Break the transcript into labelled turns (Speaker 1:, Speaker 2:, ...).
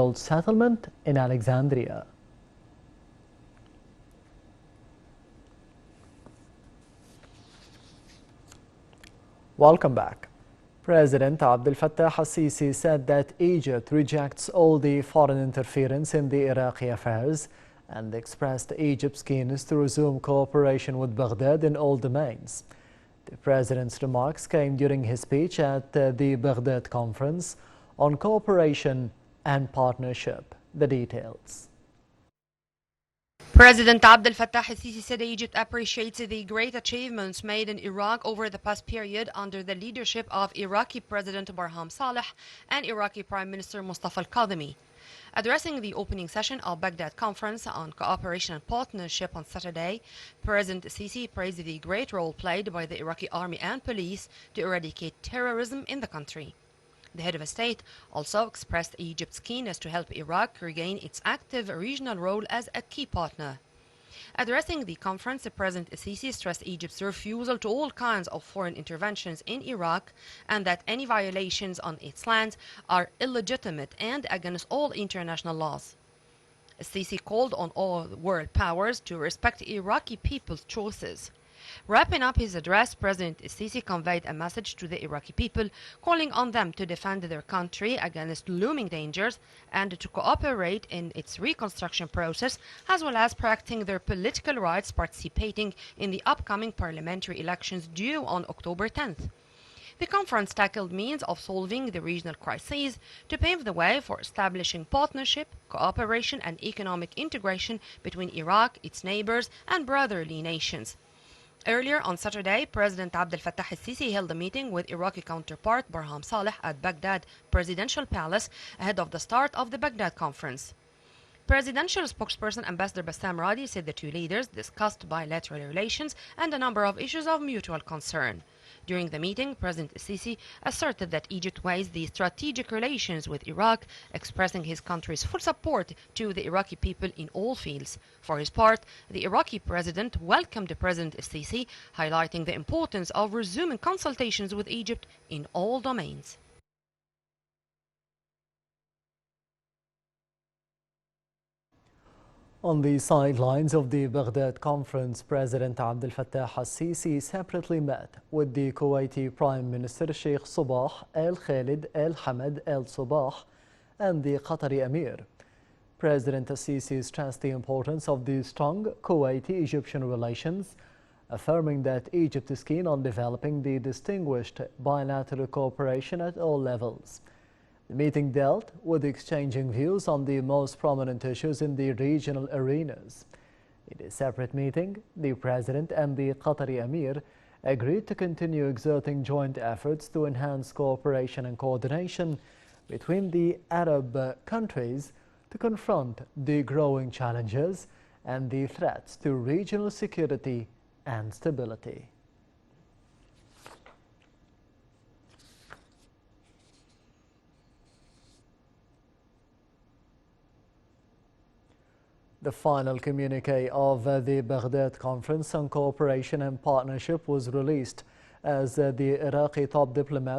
Speaker 1: old settlement in Alexandria. Welcome back. President Abdel Fattah al-Sisi said that Egypt rejects all the foreign interference in the Iraqi affairs and expressed Egypt's keenness to resume cooperation with Baghdad in all domains. The president's remarks came during his speech at the Baghdad conference on cooperation and partnership. The details.
Speaker 2: President Abdel Fattah al-Sisi said Egypt appreciates the great achievements made in Iraq over the past period under the leadership of Iraqi President Barham Saleh and Iraqi Prime Minister Mustafa al-Kadhimi. Addressing the opening session of Baghdad Conference on Cooperation and Partnership on Saturday, President Sisi praised the great role played by the Iraqi army and police to eradicate terrorism in the country. The head of state also expressed Egypt's keenness to help Iraq regain its active regional role as a key partner. Addressing the conference, President Sisi stressed Egypt's refusal to all kinds of foreign interventions in Iraq and that any violations on its lands are illegitimate and against all international laws. Sisi called on all world powers to respect Iraqi people's choices. Wrapping up his address, President Sisi conveyed a message to the Iraqi people, calling on them to defend their country against looming dangers and to cooperate in its reconstruction process, as well as protecting their political rights participating in the upcoming parliamentary elections due on October 10th. The conference tackled means of solving the regional crises to pave the way for establishing partnership, cooperation and economic integration between Iraq, its neighbors and brotherly nations. Earlier on Saturday, President Abdel Fattah al-Sisi held a meeting with Iraqi counterpart Barham Saleh at Baghdad Presidential Palace ahead of the start of the Baghdad conference. Presidential spokesperson Ambassador Bassam Radi said the two leaders discussed bilateral relations and a number of issues of mutual concern. During the meeting, President Sisi asserted that Egypt weighs the strategic relations with Iraq, expressing his country's full support to the Iraqi people in all fields. For his part, the Iraqi president welcomed President Sisi, highlighting the importance of resuming consultations with Egypt in all domains.
Speaker 1: On the sidelines of the Baghdad conference, President Abdel Fattah al-Sisi separately met with the Kuwaiti Prime Minister Sheikh Sabah Al Khalid Al Hamad Al Sabah and the Qatari Emir. President al-Sisi stressed the importance of the strong Kuwaiti-Egyptian relations, affirming that Egypt is keen on developing the distinguished bilateral cooperation at all levels. The meeting dealt with exchanging views on the most prominent issues in the regional arenas. In a separate meeting, the President and the Qatari Emir agreed to continue exerting joint efforts to enhance cooperation and coordination between the Arab countries to confront the growing challenges and the threats to regional security and stability. The final communique of the Baghdad Conference on Cooperation and Partnership was released as the Iraqi top diplomat